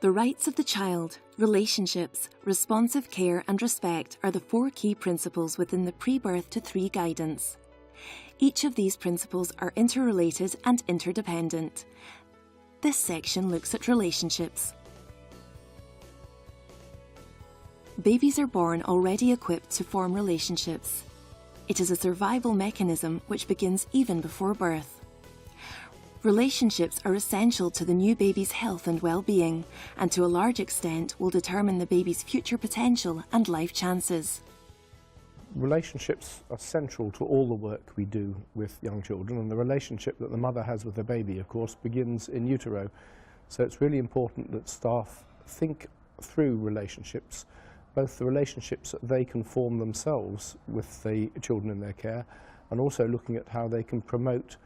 The rights of the child, relationships, responsive care and respect are the 4 key principles within the pre-birth to 3 guidance. Each of these principles are interrelated and interdependent. This section looks at relationships. Babies are born already equipped to form relationships. It is a survival mechanism which begins even before birth. Relationships are essential to the new baby's health and well-being, and to a large extent will determine the baby's future potential and life chances. Relationships are central to all the work we do with young children, and the relationship that the mother has with the baby, of course, begins in utero. So it's really important that staff think through relationships, both the relationships that they can form themselves with the children in their care, and also looking at how they can promote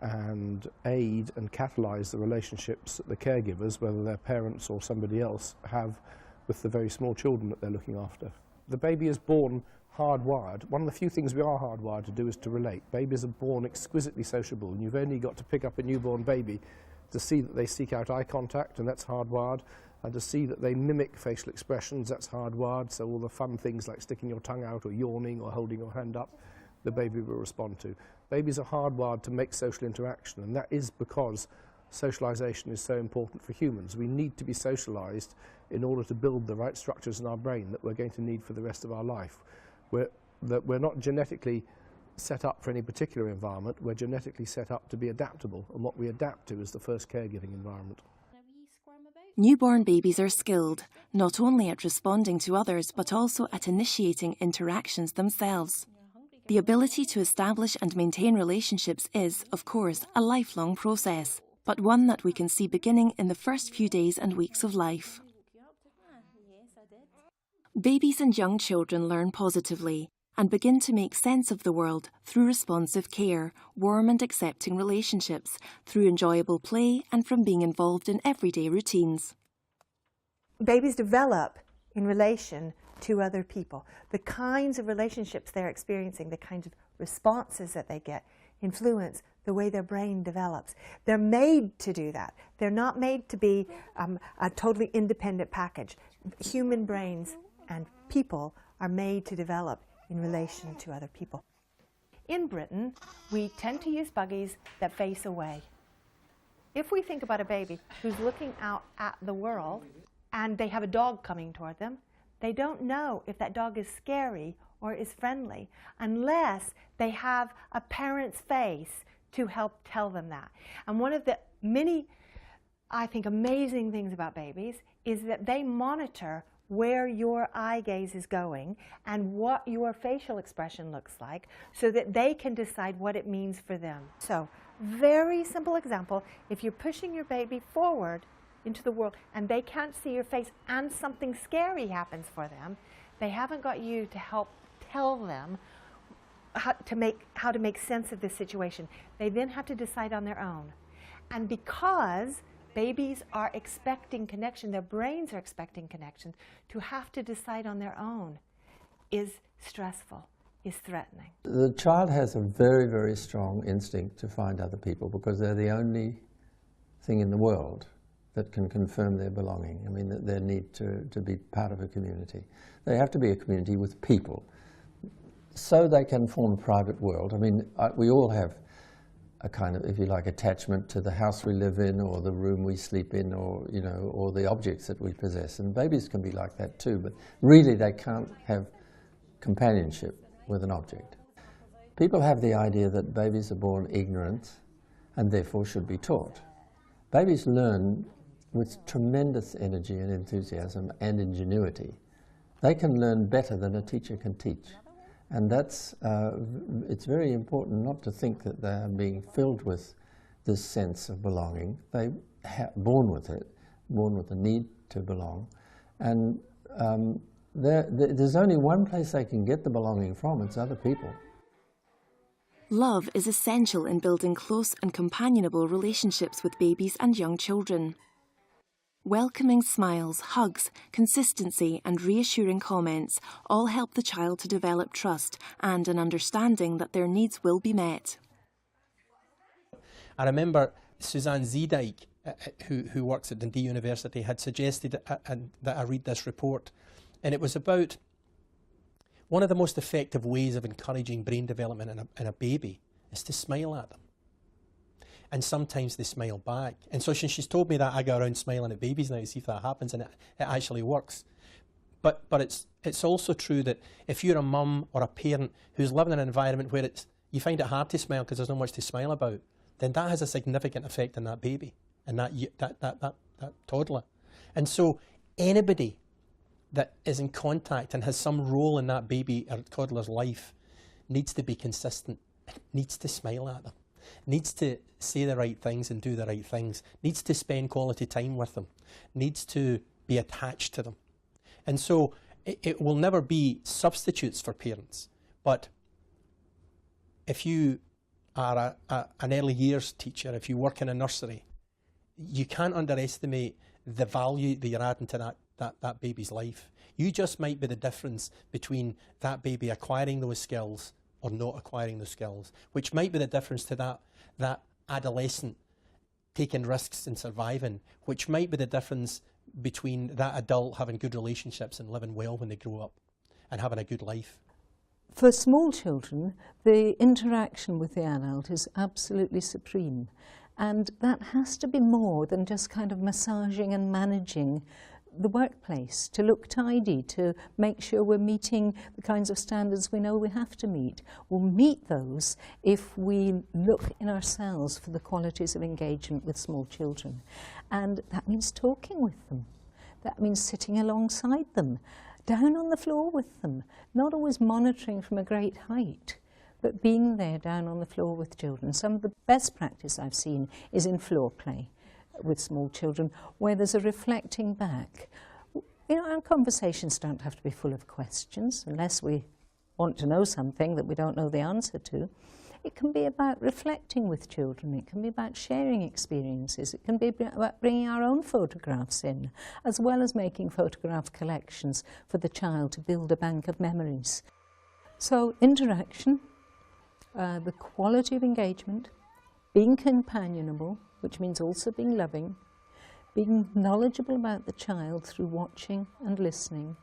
and aid and catalyse the relationships that the caregivers, whether they're parents or somebody else, have with the very small children that they're looking after. The baby is born hardwired. One of the few things we are hardwired to do is to relate. Babies are born exquisitely sociable, and you've only got to pick up a newborn baby to see that they seek out eye contact, and that's hardwired, and to see that they mimic facial expressions, that's hardwired. So all the fun things like sticking your tongue out or yawning or holding your hand up, the baby will respond to. Babies are hardwired to make social interaction, and that is because socialisation is so important for humans. We need to be socialised in order to build the right structures in our brain that we're going to need for the rest of our life. We're not genetically set up for any particular environment, we're genetically set up to be adaptable, and what we adapt to is the first caregiving environment. Newborn babies are skilled, not only at responding to others but also at initiating interactions themselves. The ability to establish and maintain relationships is, of course, a lifelong process, but one that we can see beginning in the first few days and weeks of life. Babies and young children learn positively and begin to make sense of the world through responsive care, warm and accepting relationships, through enjoyable play and from being involved in everyday routines. Babies develop in relation to other people. The kinds of relationships they're experiencing, the kinds of responses that they get, influence the way their brain develops. They're made to do that. They're not made to be a totally independent package. Human brains and people are made to develop in relation to other people. In Britain, we tend to use buggies that face away. If we think about a baby who's looking out at the world and they have a dog coming toward them, they don't know if that dog is scary or is friendly unless they have a parent's face to help tell them that. And one of the many, I think, amazing things about babies is that they monitor where your eye gaze is going and what your facial expression looks like so that they can decide what it means for them. So, very simple example, if you're pushing your baby forward into the world and they can't see your face and something scary happens for them, they haven't got you to help tell them how to make sense of this situation. They then have to decide on their own. And because babies are expecting connection, their brains are expecting connection, to have to decide on their own is stressful, is threatening. The child has a very, very strong instinct to find other people because they're the only thing in the world that can confirm their belonging. I mean, their need to be part of a community. They have to be a community with people so they can form a private world. I mean, we all have a kind of, if you like, attachment to the house we live in or the room we sleep in or, you know, or the objects that we possess. And babies can be like that too, but really they can't have companionship with an object. People have the idea that babies are born ignorant and therefore should be taught. Babies learn with tremendous energy and enthusiasm and ingenuity. They can learn better than a teacher can teach. And that's, it's very important not to think that they are being filled with this sense of belonging. They're born with it, born with the need to belong. And there's only one place they can get the belonging from, it's other people. Love is essential in building close and companionable relationships with babies and young children. Welcoming smiles, hugs, consistency and reassuring comments all help the child to develop trust and an understanding that their needs will be met. I remember Suzanne Zeedyk who works at Dundee University, had suggested that I read this report. And it was about one of the most effective ways of encouraging brain development in a baby is to smile at them. And sometimes they smile back. And so she's told me that, I go around smiling at babies now to see if that happens, and it actually works. But it's also true that if you're a mum or a parent who's living in an environment where you find it hard to smile because there's not much to smile about, then that has a significant effect on that baby and that toddler. And so anybody that is in contact and has some role in that baby or toddler's life needs to be consistent, needs to smile at them, needs to say the right things and do the right things, needs to spend quality time with them, needs to be attached to them. And so it will never be substitutes for parents. But if you are an early years teacher, if you work in a nursery, you can't underestimate the value that you're adding to that baby's life. You just might be the difference between that baby acquiring those skills or not acquiring those skills, which might be the difference to that adolescent taking risks and surviving, which might be the difference between that adult having good relationships and living well when they grow up and having a good life. For small children, the interaction with the adult is absolutely supreme. And that has to be more than just kind of massaging and managing the workplace, to look tidy, to make sure we're meeting the kinds of standards we know we have to meet. We'll meet those if we look in ourselves for the qualities of engagement with small children. And that means talking with them. That means sitting alongside them, down on the floor with them, not always monitoring from a great height, but being there down on the floor with children. Some of the best practice I've seen is in floor play with small children, where there's a reflecting back. You know, our conversations don't have to be full of questions, unless we want to know something that we don't know the answer to. It can be about reflecting with children. It can be about sharing experiences. It can be about bringing our own photographs in, as well as making photograph collections for the child to build a bank of memories. So interaction, the quality of engagement, being companionable, which means also being loving, being knowledgeable about the child through watching and listening,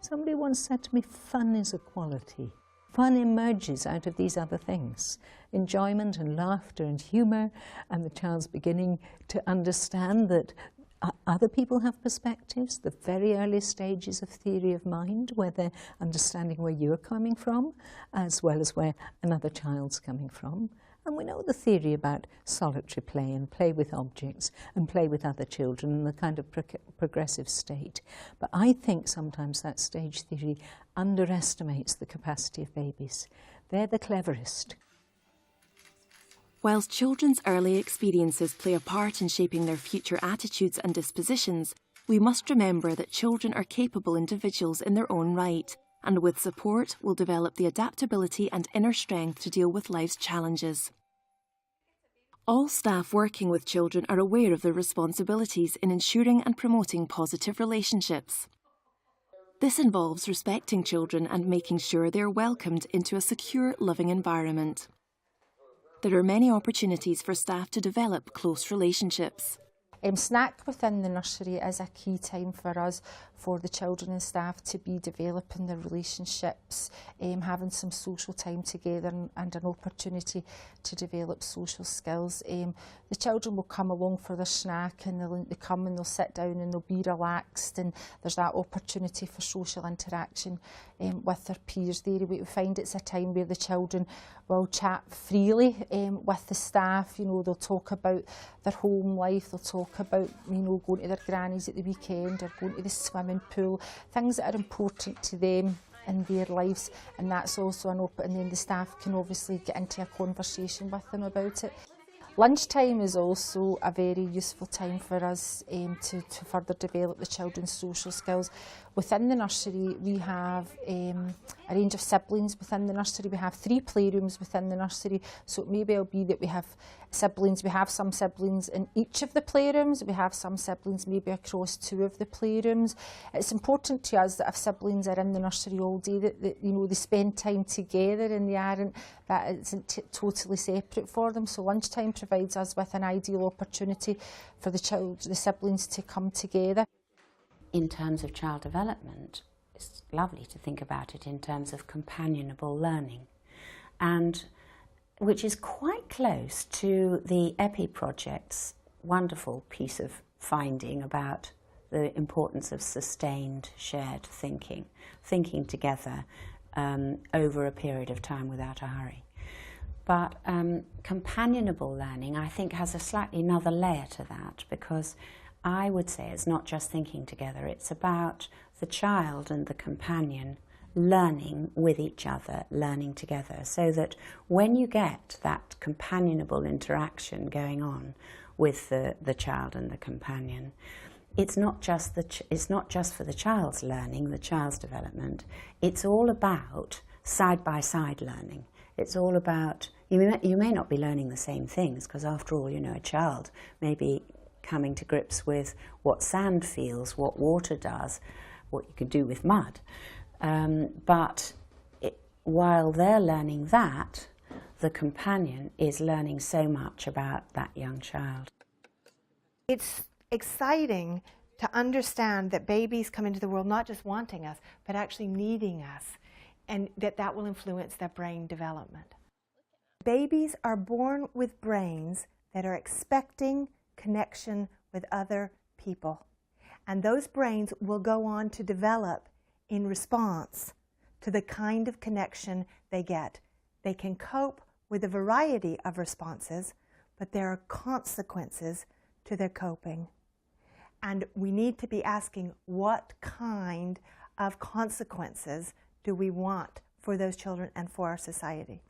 somebody once said to me, fun is a quality. Fun emerges out of these other things. Enjoyment and laughter and humour, and the child's beginning to understand that other people have perspectives, the very early stages of theory of mind, where they're understanding where you're coming from, as well as where another child's coming from. And we know the theory about solitary play and play with objects and play with other children and the kind of progressive state. But I think sometimes that stage theory underestimates the capacity of babies. They're the cleverest. Whilst children's early experiences play a part in shaping their future attitudes and dispositions, we must remember that children are capable individuals in their own right, and with support will develop the adaptability and inner strength to deal with life's challenges. All staff working with children are aware of their responsibilities in ensuring and promoting positive relationships. This involves respecting children and making sure they are welcomed into a secure, loving environment. There are many opportunities for staff to develop close relationships. Snack within the nursery is a key time for us, for the children and staff to be developing their relationships, having some social time together and an opportunity to develop social skills. The children will come along for their snack and they'll come and they'll sit down and they'll be relaxed, and there's that opportunity for social interaction with their peers there. We find it's a time where the children will chat freely with the staff. You know, they'll talk about their home life, they'll talk about, you know, going to their grannies at the weekend or going to the swimming pool, things that are important to them in their lives, and that's also an open, and then the staff can obviously get into a conversation with them about it. Lunchtime is also a very useful time for us to further develop the children's social skills. Within the nursery we have a range of siblings within the nursery. We have 3 playrooms within the nursery, so it may well be that we have siblings. We have some siblings in each of the playrooms. We have some siblings maybe across 2 of the playrooms. It's important to us that if siblings are in the nursery all day, that you know, they spend time together and that isn't totally separate for them. So lunchtime provides us with an ideal opportunity for the siblings to come together. In terms of child development, it's lovely to think about it in terms of companionable learning, and which is quite close to the EPI project's wonderful piece of finding about the importance of sustained shared thinking together over a period of time without a hurry. But companionable learning, I think, has a slightly another layer to that, because I would say it's not just thinking together, it's about the child and the companion learning with each other, learning together, so that when you get that companionable interaction going on with the child and the companion, it's not just for the child's learning, the child's development, it's all about side-by-side learning. It's all about, you may not be learning the same things, because after all, you know, a child may be coming to grips with what sand feels, what water does, what you can do with mud. But while they're learning that, the companion is learning so much about that young child. It's exciting to understand that babies come into the world not just wanting us, but actually needing us, and that will influence their brain development. Babies are born with brains that are expecting connection with other people, and those brains will go on to develop in response to the kind of connection they get. They can cope with a variety of responses, but there are consequences to their coping. And we need to be asking, what kind of consequences do we want for those children and for our society?